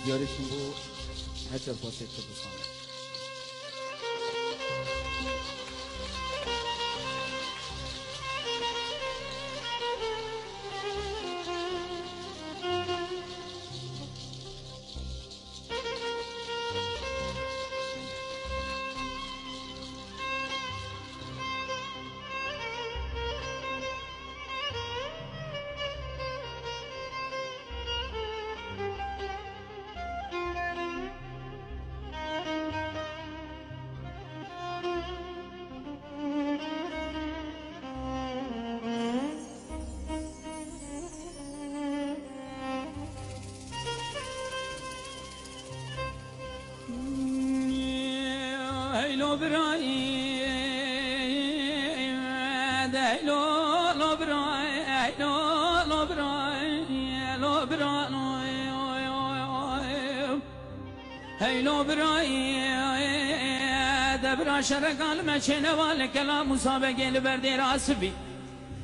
دیارشون بود هچه فاسد بسانه هيلو براي هيلو لو براي هيلو لو براي لو براي هيلو براي دبر شرقال ما شنوال كلام مسابقة لبردي راسبي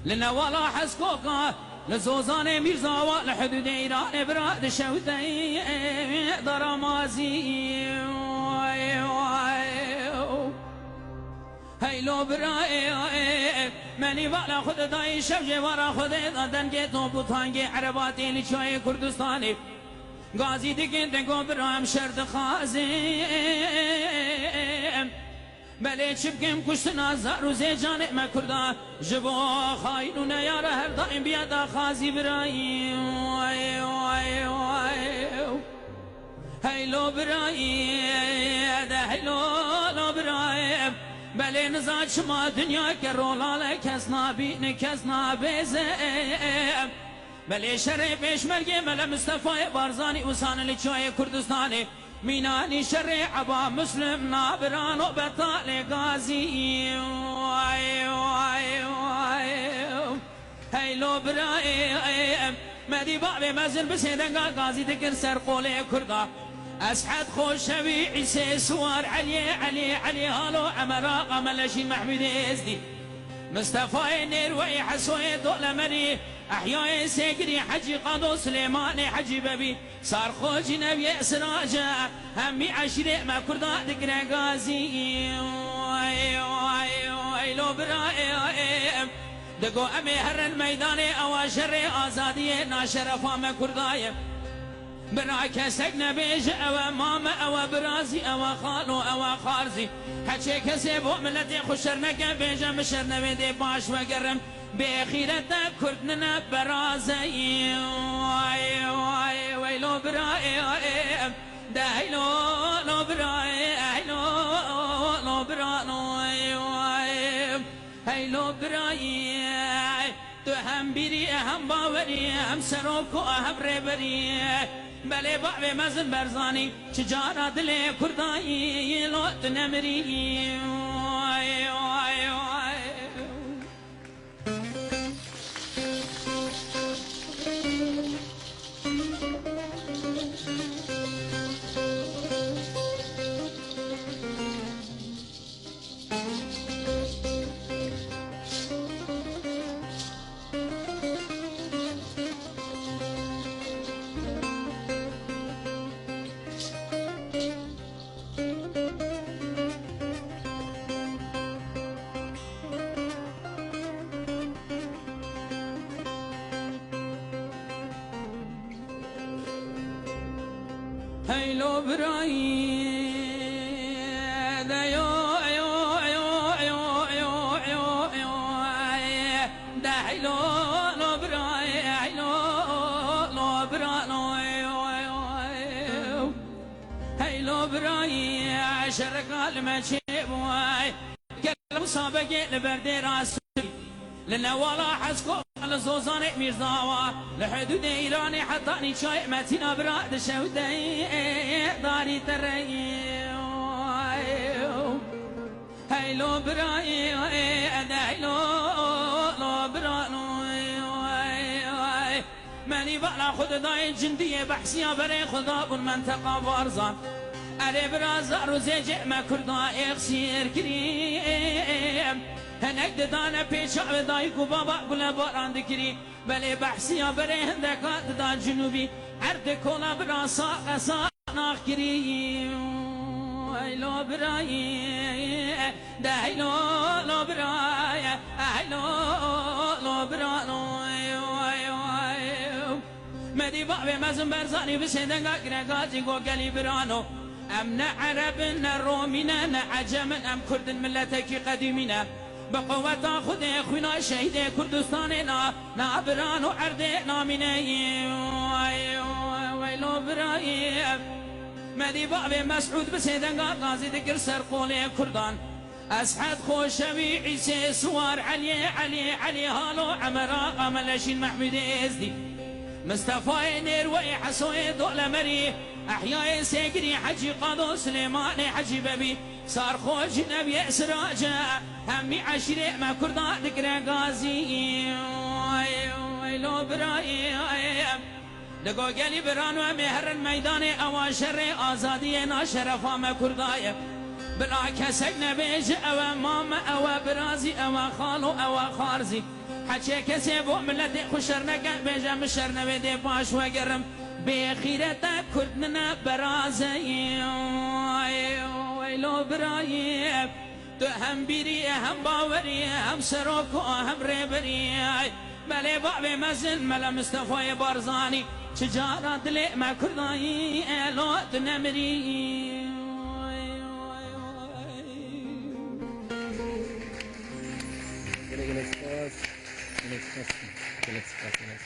لنا ولا حسكوكا لزوزان ميرزا لحدود إيران براد شوتي درامازي هيلو براي مني بالا خود داي شوجي ورا خود دادن کے تو بوتانگي عرباتي لچوي كردستاني غازي دكين دكو برام شرد خازم بله چبکم کشتنا زار و زیجان ما کردا جبو خاینو نیاره هر دائم بیادا خازی برایی وای وای وای هیلو برایی ده هیلو لو برایی بله نزاد شما دنیا که رولاله کس نابین کس نابیزه بله شر پیش مرگه مل مصطفی بارزانی اوسان لچوی کردستانی مینانی شر عبا مسلم نابران و بطال غازی وای وای وای هیلو برای مدی باب مزل بسیدنگا غازی دکر سر قول کردا اسحد خوشوی عیسی سوار علی علی علی هالو عمرا قملشی محمود ازدی مصطفى نيروي حسوي دولة مري أحياء سيقري حجي قادو سليمان حجي ببي صار خوج نبي سراجة همي عشرة ما كردا ذكرى غازي واي واي واي لو برائي دقو أمي هر الميدان أواشر آزادية ناشرفا ما كرداية براك سجن بيج أو ماما أو برازي أو خالو أو خارزي حكي كسبو ملتي خشرنك بيج مشرنا بيدي باش وقرم بخيرة كردنا برازي واي واي واي لو براي دايلو لو براي لو براي واي هيلو براي هم بيري هم باوري هم سروكو هم ريبري بله باب مزن برزاني تجارة دلي كرداي لوت نمري واي واي واي هيلو براي دا يو يو يو يو يو يو يو دا هيلو لو براي هيلو لو براي يو هيلو براي شرق المشيبواي كلام سابق لبردي راسي لنا ولا حسكو على زوزان ميرزاوا لحدود إيراني حطاني شاي متنا براد شودي داري تري هيلو براي هيلو لو براي ماني بقى خد داي جندية بحسيا بري خدا بالمنطقة بارزان أري برازار وزيج ما كردا إخسير كريم هنك ددانه پیچا دایک و بابا گل باران دکری بله بحثیا بره هندکات دا جنوبی ارد کولا براسا قصا ناخ کری ایلو برای ده ایلو لو برای ایلو لو برای مدی بابی مزن برزانی بسیدنگا گرگازی گو گلی برانو ام نعرب نرومينا نعجم ام كرد ملتك قديمنا بقوة خذ خونا شهيد كردستاننا نابران وعردنا من ويلو برايم مدي بابي مسعود بسيدنقا غازي ذكر سرقولي كردان اسحد خوشوي عيسى سوار علي هالو عمرا قملشين محمود ازدي مصطفى نيروي حسوي دولة مري احياء سيقري حجي قادو سليمان حجي ببي صار خوش نبي سراجة همي عشرة ما كردا ذكر غازي ويلو برايم دقو قلي برانو مهر الميدان اواشر ازادي ناشرفا ما كردايم بلا كسك نبيج او ماما او برازي او خالو او خارزي حكي كسي بو ملتي خشرنا بيجا مشرنا بيدي باش وقرم بخيرتا كردنا برازي ويلو برايب تو هم بيري هم باوري هم سروكو هم ريبري ملي بابي مزن ملا مصطفى بارزاني تجارة دلي ما كرداي الو تنمري Gracias.